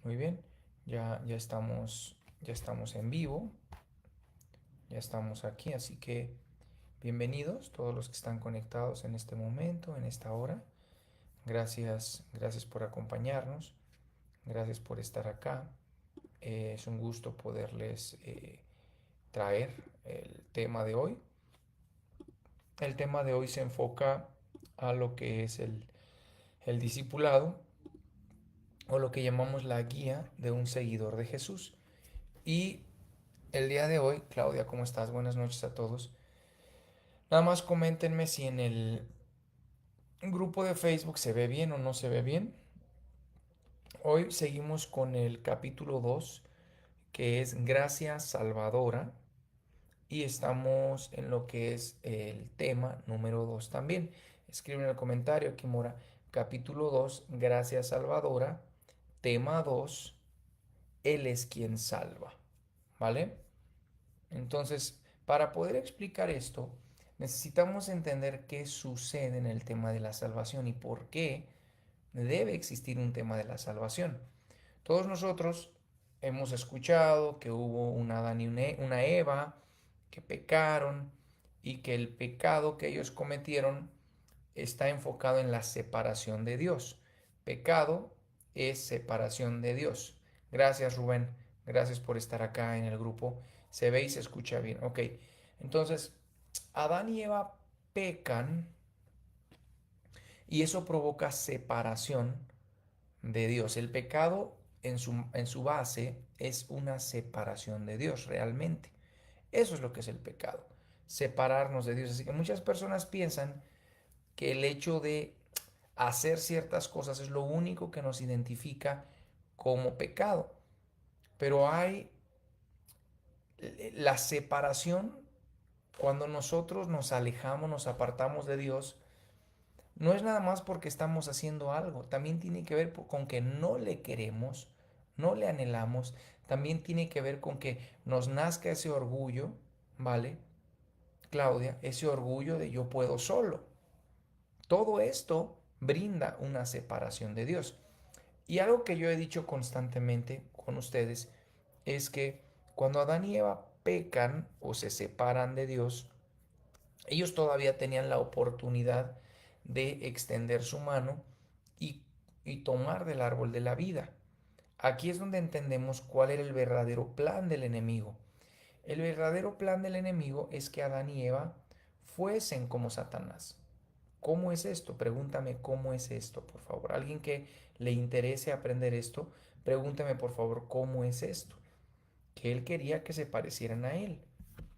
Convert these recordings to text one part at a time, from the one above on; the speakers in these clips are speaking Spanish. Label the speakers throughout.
Speaker 1: Muy bien, ya estamos en vivo, ya estamos aquí, así que bienvenidos todos los que están conectados en este momento, en esta hora. Gracias por acompañarnos, gracias por estar acá. Es un gusto poderles traer el tema de hoy. El tema de hoy se enfoca a lo que es el discipulado o lo que llamamos la guía de un seguidor de Jesús. Y el día de hoy, Claudia, ¿cómo estás? Buenas noches a todos. Nada más coméntenme si en el grupo de Facebook se ve bien o no se ve bien. Hoy seguimos con el capítulo 2, que es Gracia Salvadora, y estamos en lo que es el tema número 2 también. Escriben en el comentario, Kimora, capítulo 2, Gracia Salvadora, tema 2, Él es quien salva. ¿Vale? Entonces, para poder explicar esto, necesitamos entender qué sucede en el tema de la salvación y por qué debe existir un tema de la salvación. Todos nosotros hemos escuchado que hubo un Adán y una Eva que pecaron y que el pecado que ellos cometieron está enfocado en la separación de Dios. Pecado es separación de Dios. Gracias, Rubén. Gracias por estar acá en el grupo. Se ve y se escucha bien. Ok. Entonces, Adán y Eva pecan y eso provoca separación de Dios. El pecado en su base es una separación de Dios realmente. Eso es lo que es el pecado. Separarnos de Dios. Así que muchas personas piensan que el hecho de hacer ciertas cosas es lo único que nos identifica como pecado. Pero hay la separación cuando nosotros nos alejamos, nos apartamos de Dios. No es nada más porque estamos haciendo algo, también tiene que ver con que no le queremos, no le anhelamos, también tiene que ver con que nos nazca ese orgullo, ¿vale? Claudia, ese orgullo de yo puedo solo. Todo esto brinda una separación de Dios. Y algo que yo he dicho constantemente con ustedes es que cuando Adán y Eva pecan o se separan de Dios, ellos todavía tenían la oportunidad de extender su mano y, y tomar del árbol de la vida. Aquí es donde entendemos cuál era el verdadero plan del enemigo. El verdadero plan del enemigo es que Adán y Eva fuesen como Satanás. ¿Cómo es esto? Pregúntame cómo es esto, por favor. Alguien que le interese aprender esto, pregúntame por favor cómo es esto. Que él quería que se parecieran a él,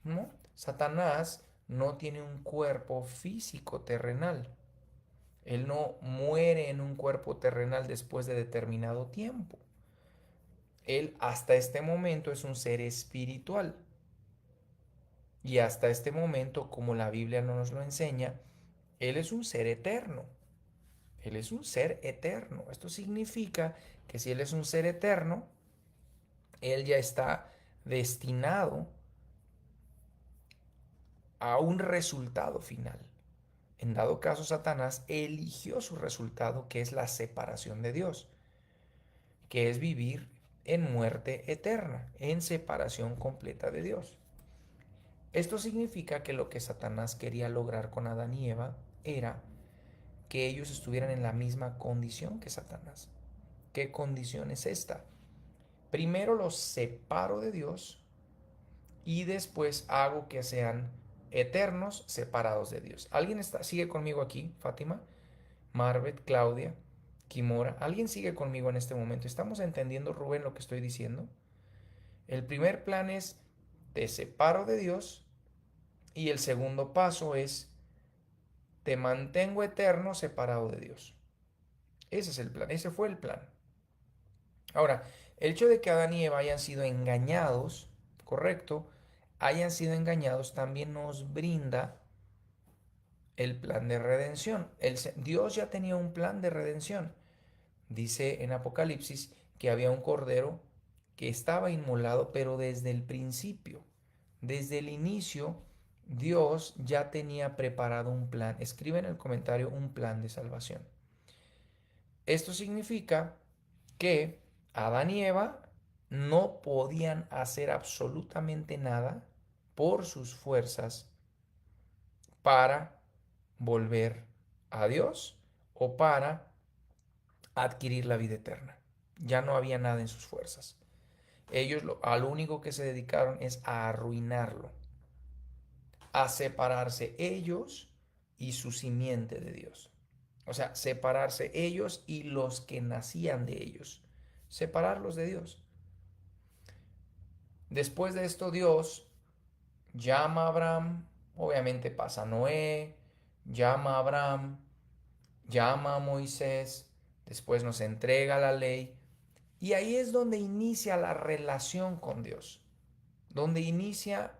Speaker 1: ¿no? Satanás no tiene un cuerpo físico terrenal. Él no muere en un cuerpo terrenal después de determinado tiempo. Él hasta este momento es un ser espiritual. Y hasta este momento, como la Biblia no nos lo enseña, Él es un ser eterno. Él es un ser eterno. Esto significa que si Él es un ser eterno, Él ya está destinado a un resultado final. En dado caso, Satanás eligió su resultado, que es la separación de Dios, que es vivir en muerte eterna, en separación completa de Dios. Esto significa que lo que Satanás quería lograr con Adán y Eva era que ellos estuvieran en la misma condición que Satanás. ¿Qué condición es esta? Primero los separo de Dios y después hago que sean eternos separados de Dios. ¿Sigue conmigo aquí, Fátima? Marvet, Claudia, Kimora. ¿Alguien sigue conmigo en este momento? ¿Estamos entendiendo, Rubén, lo que estoy diciendo? El primer plan es te separo de Dios y el segundo paso es te mantengo eterno separado de Dios. Ese es el plan, ese fue el plan. Ahora, el hecho de que Adán y Eva hayan sido engañados, correcto, hayan sido engañados, también nos brinda el plan de redención. Dios ya tenía un plan de redención. Dice en Apocalipsis que había un cordero que estaba inmolado, pero desde el principio, desde el inicio, Dios ya tenía preparado un plan. Escribe en el comentario un plan de salvación. Esto significa que Adán y Eva no podían hacer absolutamente nada por sus fuerzas para volver a Dios o para adquirir la vida eterna. Ya no había nada en sus fuerzas. Ellos a lo único que se dedicaron es a arruinarlo, a separarse ellos y su simiente de Dios. O sea, separarse ellos y los que nacían de ellos. Separarlos de Dios. Después de esto, Dios llama a Abraham, obviamente pasa Noé, llama a Abraham, llama a Moisés, después nos entrega la ley. Y ahí es donde inicia la relación con Dios, donde inicia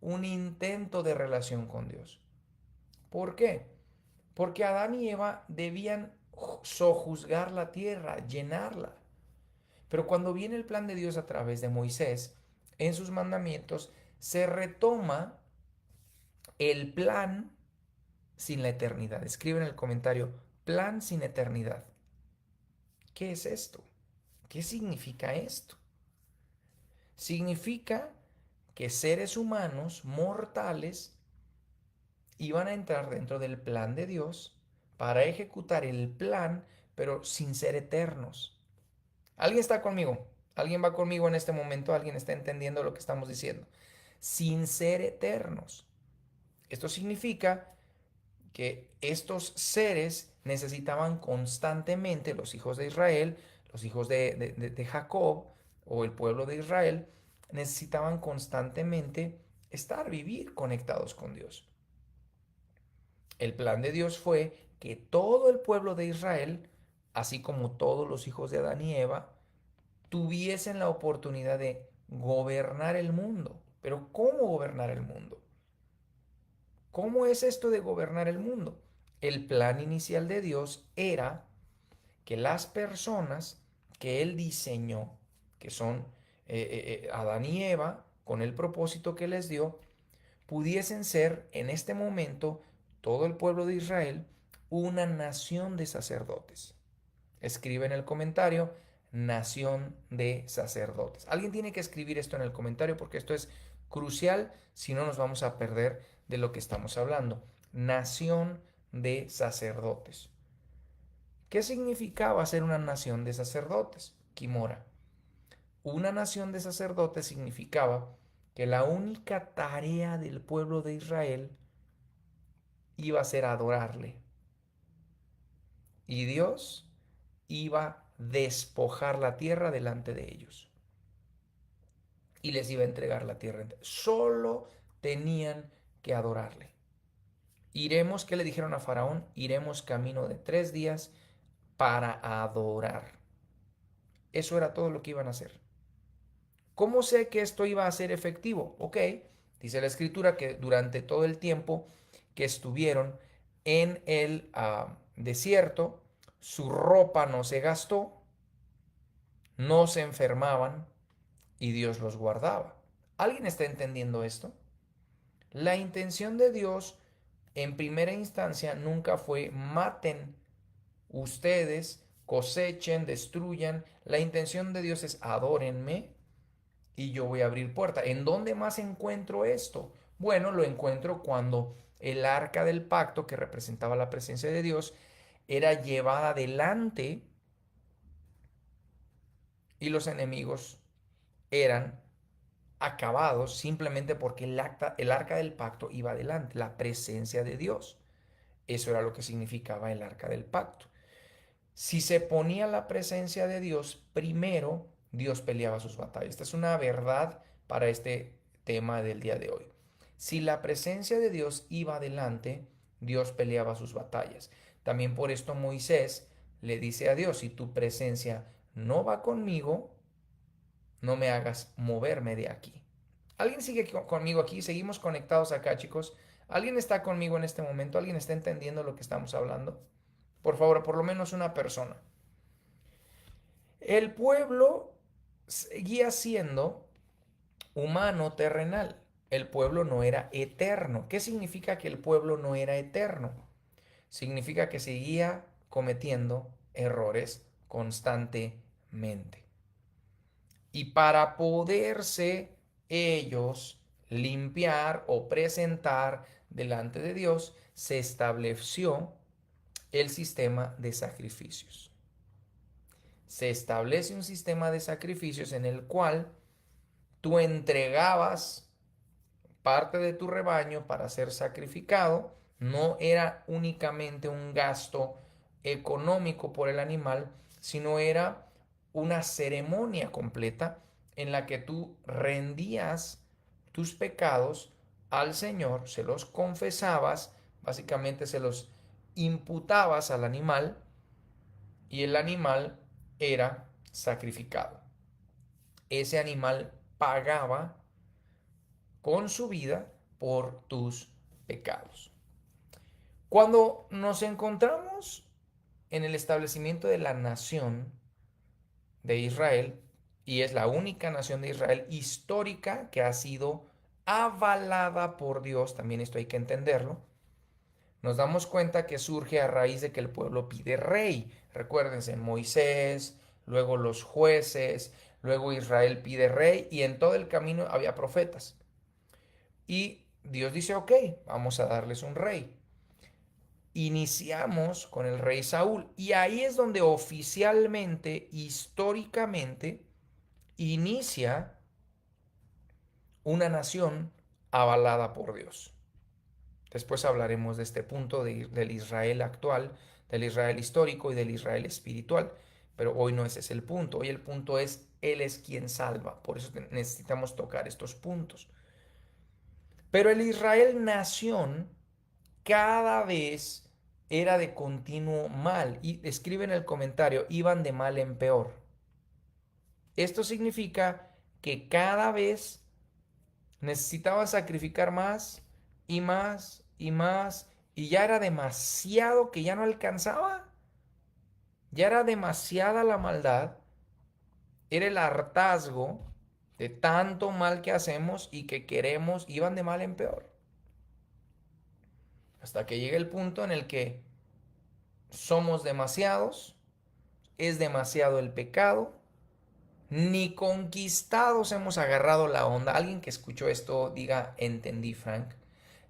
Speaker 1: un intento de relación con Dios. ¿Por qué? Porque Adán y Eva debían sojuzgar la tierra, llenarla. Pero cuando viene el plan de Dios a través de Moisés, en sus mandamientos, se retoma el plan sin la eternidad. Escribe en el comentario, plan sin eternidad. ¿Qué es esto? ¿Qué significa esto? Significa que seres humanos mortales iban a entrar dentro del plan de Dios para ejecutar el plan, pero sin ser eternos. ¿Alguien está conmigo? ¿Alguien va conmigo en este momento? ¿Alguien está entendiendo lo que estamos diciendo? Sin ser eternos. Esto significa que estos seres necesitaban constantemente, los hijos de Israel, los hijos de Jacob o el pueblo de Israel, necesitaban constantemente vivir conectados con Dios. El plan de Dios fue que todo el pueblo de Israel, así como todos los hijos de Adán y Eva, tuviesen la oportunidad de gobernar el mundo. Pero ¿cómo gobernar el mundo? ¿Cómo es esto de gobernar el mundo? El plan inicial de Dios era que las personas que Él diseñó, que son Adán y Eva, con el propósito que les dio, pudiesen ser en este momento, todo el pueblo de Israel, una nación de sacerdotes. Escribe en el comentario, nación de sacerdotes. Alguien tiene que escribir esto en el comentario porque esto es crucial, si no nos vamos a perder de lo que estamos hablando. Nación de sacerdotes. ¿Qué significaba ser una nación de sacerdotes? Kimora. Una nación de sacerdotes significaba que la única tarea del pueblo de Israel iba a ser adorarle. Y Dios iba a despojar la tierra delante de ellos. Y les iba a entregar la tierra. Solo tenían que adorarle. Iremos, ¿qué le dijeron a Faraón? Iremos camino de 3 días para adorar. Eso era todo lo que iban a hacer. ¿Cómo sé que esto iba a ser efectivo? Ok, dice la escritura que durante todo el tiempo que estuvieron en el desierto, su ropa no se gastó, no se enfermaban y Dios los guardaba. ¿Alguien está entendiendo esto? La intención de Dios en primera instancia nunca fue maten ustedes, cosechen, destruyan. La intención de Dios es adórenme y yo voy a abrir puerta. ¿En dónde más encuentro esto? Bueno, lo encuentro cuando el arca del pacto, que representaba la presencia de Dios, era llevada adelante y los enemigos eran acabados simplemente porque el arca del pacto iba adelante, la presencia de Dios. Eso era lo que significaba el arca del pacto. Si se ponía la presencia de Dios primero, Dios peleaba sus batallas. Esta es una verdad para este tema del día de hoy. Si la presencia de Dios iba adelante, Dios peleaba sus batallas. También por esto Moisés le dice a Dios, si tu presencia no va conmigo, no me hagas moverme de aquí. ¿Alguien sigue conmigo aquí? Seguimos conectados acá, chicos. ¿Alguien está conmigo en este momento? ¿Alguien está entendiendo lo que estamos hablando? Por favor, por lo menos una persona. El pueblo seguía siendo humano, terrenal. El pueblo no era eterno. ¿Qué significa que el pueblo no era eterno? Significa que seguía cometiendo errores constantemente. Y para poderse ellos limpiar o presentar delante de Dios, se estableció el sistema de sacrificios. Se establece un sistema de sacrificios en el cual tú entregabas parte de tu rebaño para ser sacrificado. No era únicamente un gasto económico por el animal, sino era una ceremonia completa en la que tú rendías tus pecados al Señor, se los confesabas, básicamente se los imputabas al animal y el animal era sacrificado. Ese animal pagaba con su vida por tus pecados. Cuando nos encontramos en el establecimiento de la nación de Israel, y es la única nación de Israel histórica que ha sido avalada por Dios, también esto hay que entenderlo, nos damos cuenta que surge a raíz de que el pueblo pide rey. Recuérdense, Moisés, luego los jueces, luego Israel pide rey y en todo el camino había profetas. Y Dios dice, ok, vamos a darles un rey. Iniciamos con el rey Saúl y ahí es donde oficialmente, históricamente, inicia una nación avalada por Dios. Después hablaremos de este punto del Israel actual, del Israel histórico y del Israel espiritual, pero hoy no ese es el punto. Hoy el punto es, Él es quien salva. Por eso necesitamos tocar estos puntos. Pero el Israel nación cada vez era de continuo mal. Y escribe en el comentario, iban de mal en peor. Esto significa que cada vez necesitaban sacrificar más y más y más. Y ya era demasiado que ya no alcanzaba. Ya era demasiada la maldad. Era el hartazgo de tanto mal que hacemos y que queremos. Iban de mal en peor. Hasta que llega el punto en el que somos demasiados, es demasiado el pecado, ni conquistados hemos agarrado la onda. Alguien que escuchó esto diga, entendí, Frank.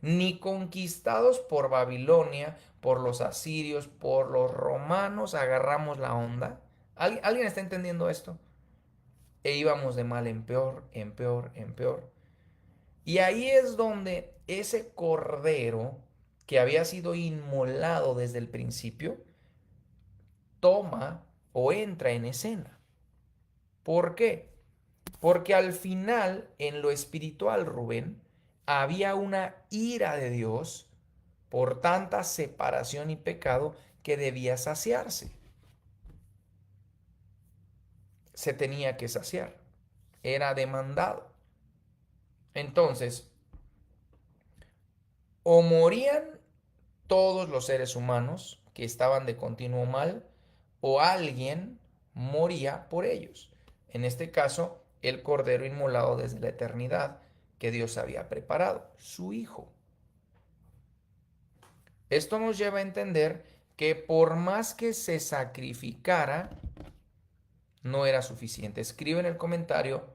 Speaker 1: Ni conquistados por Babilonia, por los asirios, por los romanos agarramos la onda. ¿Alguien está entendiendo esto? E íbamos de mal en peor, en peor, en peor. Y ahí es donde ese cordero que había sido inmolado desde el principio, toma o entra en escena. ¿Por qué? Porque al final, en lo espiritual, Rubén, había una ira de Dios por tanta separación y pecado que debía saciarse. Se tenía que saciar. Era demandado. Entonces, o morían todos los seres humanos que estaban de continuo mal, o alguien moría por ellos. En este caso, el cordero inmolado desde la eternidad que Dios había preparado, su Hijo. Esto nos lleva a entender que por más que se sacrificara, no era suficiente. Escribe en el comentario,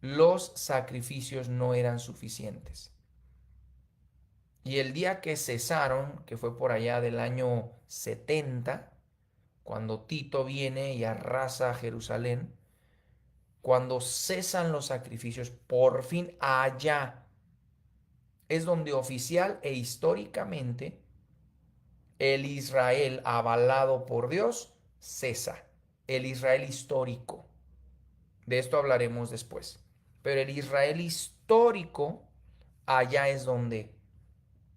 Speaker 1: los sacrificios no eran suficientes. Y el día que cesaron, que fue por allá del año 70, cuando Tito viene y arrasa Jerusalén, cuando cesan los sacrificios, por fin allá es donde oficial e históricamente el Israel avalado por Dios cesa. El Israel histórico. De esto hablaremos después. Pero el Israel histórico, allá es donde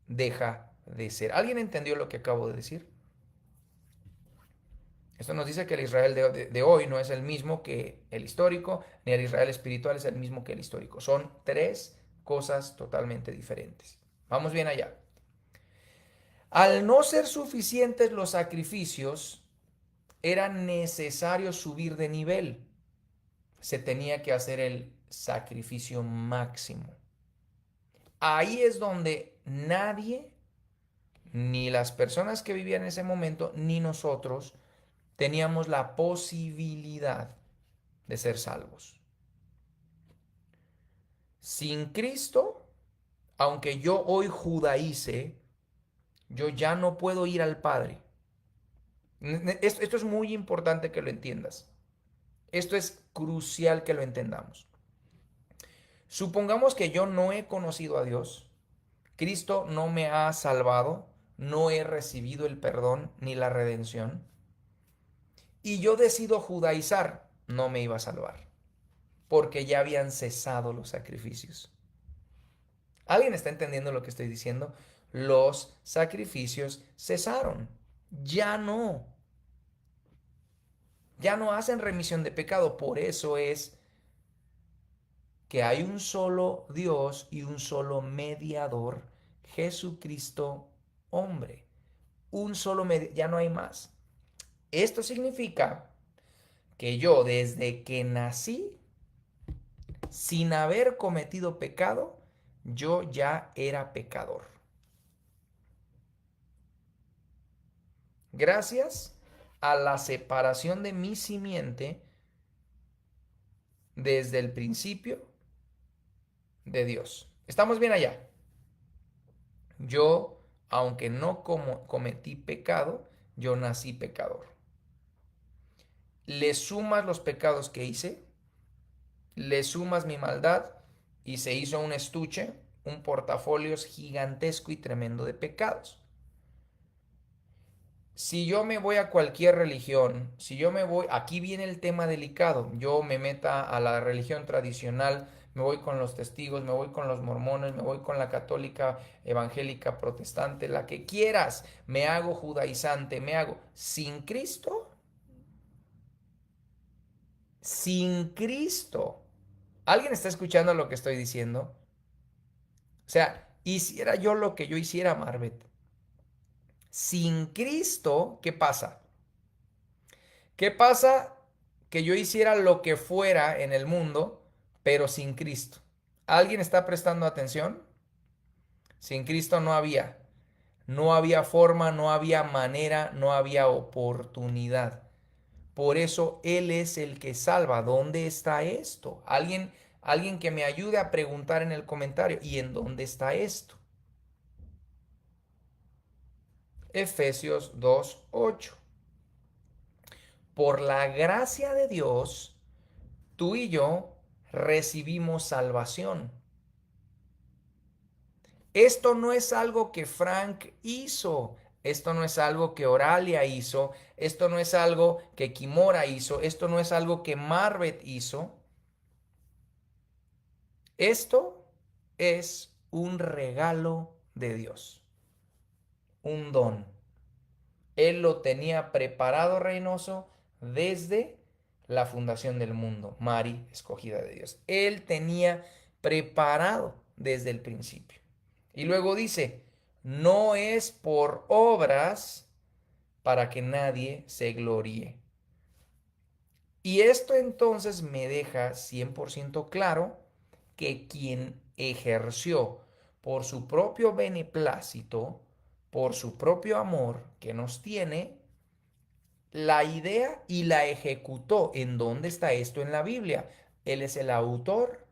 Speaker 1: deja de ser. ¿Alguien entendió lo que acabo de decir? Esto nos dice que el Israel de hoy no es el mismo que el histórico, ni el Israel espiritual es el mismo que el histórico. Son tres cosas totalmente diferentes. Vamos bien allá. Al no ser suficientes los sacrificios, era necesario subir de nivel. Se tenía que hacer el sacrificio máximo. Ahí es donde nadie, ni las personas que vivían en ese momento, ni nosotros, teníamos la posibilidad de ser salvos. Sin Cristo, aunque yo hoy judaice, yo ya no puedo ir al Padre. Esto es muy importante que lo entiendas. Esto es crucial que lo entendamos. Supongamos que yo no he conocido a Dios, Cristo no me ha salvado, no he recibido el perdón ni la redención, y yo decido judaizar, no me iba a salvar, porque ya habían cesado los sacrificios. ¿Alguien está entendiendo lo que estoy diciendo? Los sacrificios cesaron, ya no, ya no hacen remisión de pecado, por eso es que hay un solo Dios y un solo mediador, Jesucristo hombre. Un solo mediador, ya no hay más. Esto significa que yo desde que nací, sin haber cometido pecado, yo ya era pecador. Gracias a la separación de mi simiente desde el principio de Dios. ¿Estamos bien allá? Yo, aunque no cometí pecado, yo nací pecador. Le sumas los pecados que hice, le sumas mi maldad y se hizo un estuche, un portafolio gigantesco y tremendo de pecados. Si yo me voy a cualquier religión, si yo me voy, aquí viene el tema delicado, yo me meta a la religión tradicional, me voy con los testigos, me voy con los mormones, me voy con la católica, evangélica, protestante, la que quieras, me hago judaizante, me hago sin Cristo, sin Cristo. ¿Alguien está escuchando lo que estoy diciendo? O sea, hiciera yo lo que yo hiciera, Marvet. Sin Cristo, ¿qué pasa? ¿Qué pasa que yo hiciera lo que fuera en el mundo, pero sin Cristo? ¿Alguien está prestando atención? Sin Cristo no había. No había forma, no había manera, no había oportunidad. Por eso Él es el que salva. ¿Dónde está esto? Alguien que me ayude a preguntar en el comentario. ¿Y en dónde está esto? Efesios 2:8. Por la gracia de Dios, tú y yo recibimos salvación. Esto no es algo que Frank hizo, esto no es algo que Oralia hizo, esto no es algo que Kimora hizo, esto no es algo que Marvet hizo. Esto es un regalo de Dios, un don. Él lo tenía preparado, Reynoso, desde la fundación del mundo, Mari, escogida de Dios. Él tenía preparado desde el principio. Y luego dice, no es por obras para que nadie se gloríe. Y esto entonces me deja 100% claro que quien ejerció por su propio beneplácito, por su propio amor que nos tiene, la idea y la ejecutó. ¿En dónde está esto en la Biblia? Él es el autor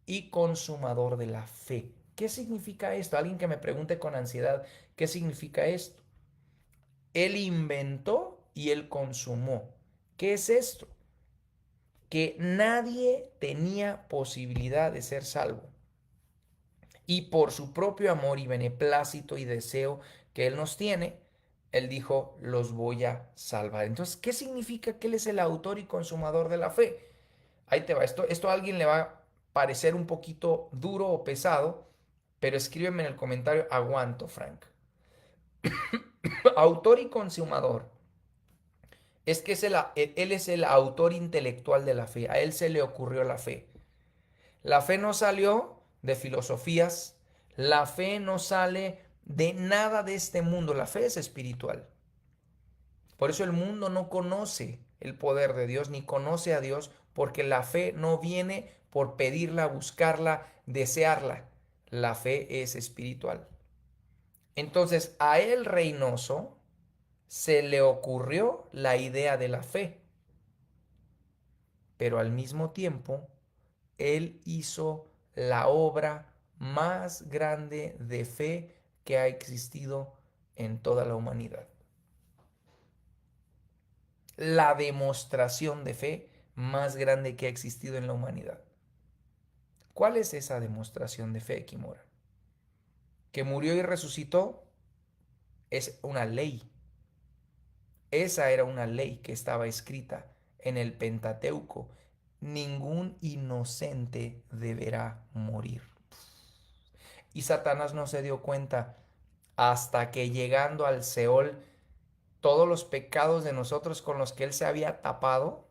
Speaker 1: y consumador de la fe. ¿Qué significa esto? Alguien que me pregunte con ansiedad, ¿qué significa esto? Él inventó y él consumó. ¿Qué es esto? Que nadie tenía posibilidad de ser salvo. Y por su propio amor y beneplácito y deseo que Él nos tiene, Él dijo, los voy a salvar. Entonces, ¿qué significa que Él es el autor y consumador de la fe? Ahí te va. Esto a alguien le va a parecer un poquito duro o pesado, pero escríbeme en el comentario, aguanto, Frank. Autor y consumador. Es que Él es el autor intelectual de la fe. A Él se le ocurrió la fe. La fe no salió de filosofías, la fe no sale de nada de este mundo, la fe es espiritual. Por eso el mundo no conoce el poder de Dios ni conoce a Dios, porque la fe no viene por pedirla, buscarla, desearla. La fe es espiritual. Entonces a el Reynoso se le ocurrió la idea de la fe. pero al mismo tiempo, Él hizo la obra más grande de fe que ha existido en toda la humanidad. La demostración de fe más grande que ha existido en la humanidad. ¿Cuál es esa demostración de fe, Kimora? Que murió y resucitó es una ley. Esa era una ley que estaba escrita en el Pentateuco. Ningún inocente deberá morir. Y Satanás no se dio cuenta hasta que llegando al Seol, todos los pecados de nosotros con los que él se había tapado,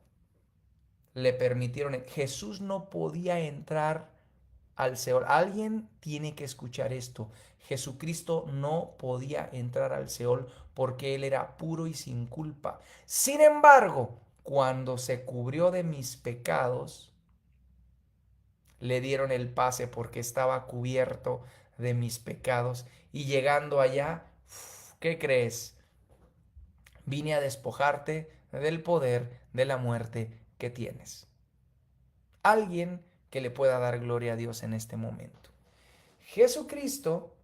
Speaker 1: le permitieron. Jesús no podía entrar al Seol. Alguien tiene que escuchar esto. Jesucristo no podía entrar al Seol porque él era puro y sin culpa. Sin embargo, cuando se cubrió de mis pecados, le dieron el pase porque estaba cubierto de mis pecados. Y llegando allá, ¿qué crees? Vine a despojarte del poder de la muerte que tienes. Alguien que le pueda dar gloria a Dios en este momento. Jesucristo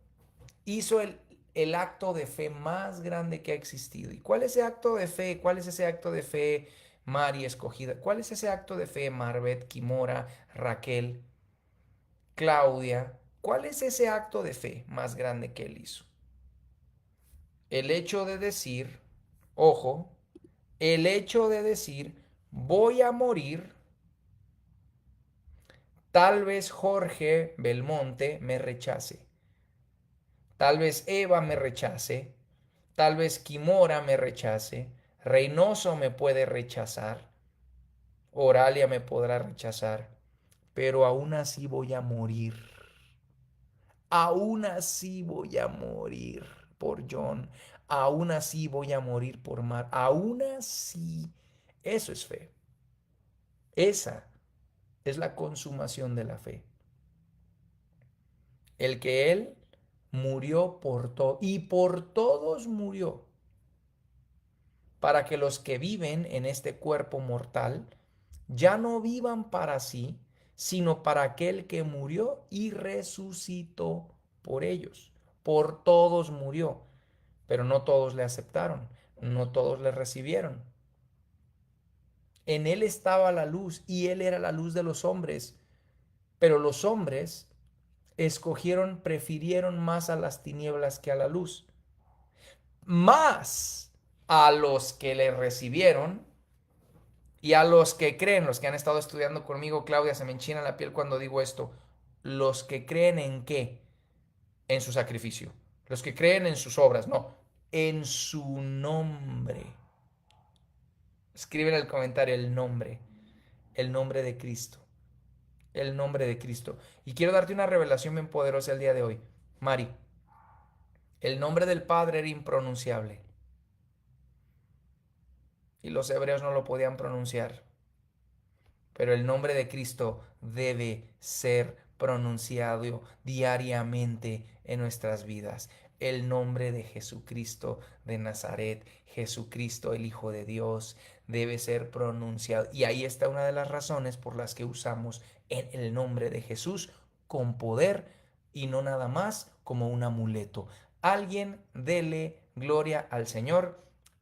Speaker 1: hizo el acto de fe más grande que ha existido. ¿Y cuál es ese acto de fe? ¿Cuál es ese acto de fe, Mari escogida? ¿Cuál es ese acto de fe, Marbet, Kimora, Raquel, Claudia? ¿Cuál es ese acto de fe más grande que él hizo? El hecho de decir, ojo, el hecho de decir, voy a morir. Tal vez Jorge Belmonte me rechace. Tal vez Eva me rechace. Tal vez Kimora me rechace. Reynoso me puede rechazar. Oralia me podrá rechazar. Pero aún así voy a morir. Aún así voy a morir por John. Aún así voy a morir por Mar. Aún así. Eso es fe. Esa es la consumación de la fe. El que Él murió por todo y por todos murió, para que los que viven en este cuerpo mortal ya no vivan para sí, sino para aquel que murió y resucitó por ellos. Por todos murió, pero no todos le aceptaron, no todos le recibieron. En Él estaba la luz y Él era la luz de los hombres, pero los hombres prefirieron más a las tinieblas que a la luz. Más a los que le recibieron y a los que creen, los que han estado estudiando conmigo, Claudia, se me enchina la piel cuando digo esto. Los que creen en qué? En su sacrificio. Los que creen en sus obras, no, en su nombre. Escribe en el comentario el nombre de Cristo, el nombre de Cristo. Y quiero darte una revelación bien poderosa el día de hoy. Mari, el nombre del Padre era impronunciable y los hebreos no lo podían pronunciar. Pero el nombre de Cristo debe ser pronunciado diariamente en nuestras vidas. El nombre de Jesucristo de Nazaret, Jesucristo el Hijo de Dios, debe ser pronunciado. Y ahí está una de las razones por las que usamos en el nombre de Jesús con poder y no nada más como un amuleto. Alguien dele gloria al Señor.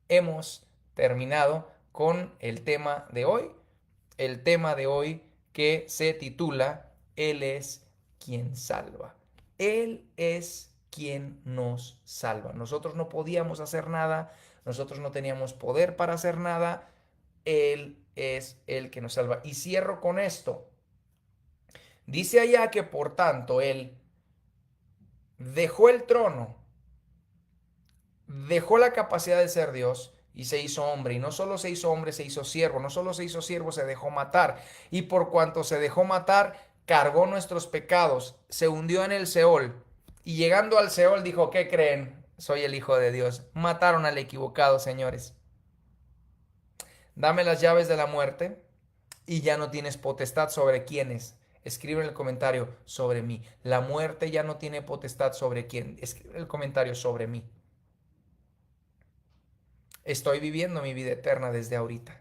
Speaker 1: Hemos terminado con el tema de hoy, que se titula Él es quien salva. Él es quien nos salva. Nosotros no podíamos hacer nada, nosotros no teníamos poder para hacer nada. Él es el que nos salva. Y cierro con esto. Dice allá que por tanto Él dejó el trono, dejó la capacidad de ser Dios y se hizo hombre. Y no solo se hizo hombre, se hizo siervo. No solo se hizo siervo, se dejó matar. Y por cuanto se dejó matar, cargó nuestros pecados, se hundió en el Seol. Y llegando al Seol dijo, ¿qué creen? Soy el Hijo de Dios. Mataron al equivocado, señores. Dame las llaves de la muerte y ya no tienes potestad sobre quiénes. Escribe en el comentario sobre mí. La muerte ya no tiene potestad sobre quién. Escribe en el comentario sobre mí. Estoy viviendo mi vida eterna desde ahorita.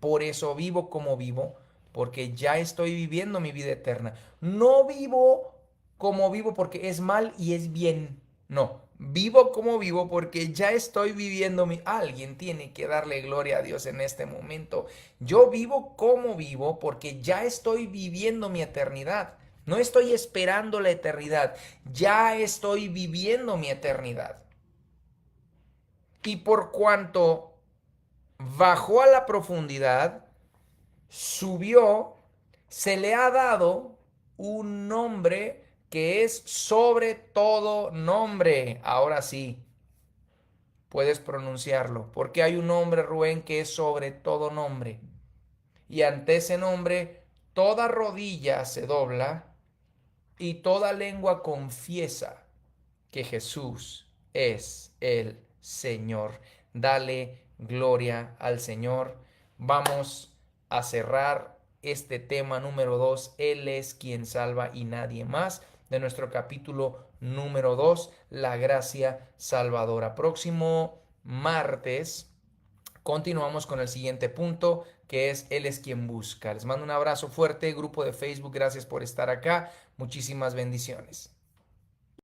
Speaker 1: Por eso vivo como vivo, porque ya estoy viviendo mi vida eterna. No vivo como vivo porque es mal y es bien. No, vivo como vivo porque ya estoy viviendo mi... Alguien tiene que darle gloria a Dios en este momento. Yo vivo como vivo porque ya estoy viviendo mi eternidad. No estoy esperando la eternidad, ya estoy viviendo mi eternidad. Y por cuanto bajó a la profundidad, subió, se le ha dado un nombre que es sobre todo nombre. Ahora sí, puedes pronunciarlo, porque hay un nombre, Rubén, que es sobre todo nombre. Y ante ese nombre, toda rodilla se dobla y toda lengua confiesa que Jesús es el Señor. Dale gloria al Señor. Vamos a cerrar este tema número 2. Él es quien salva y nadie más. De nuestro capítulo número 2, la gracia salvadora. Próximo martes continuamos con el siguiente punto, que es Él es quien busca. Les mando un abrazo fuerte, grupo de Facebook. Gracias por estar acá. Muchísimas bendiciones.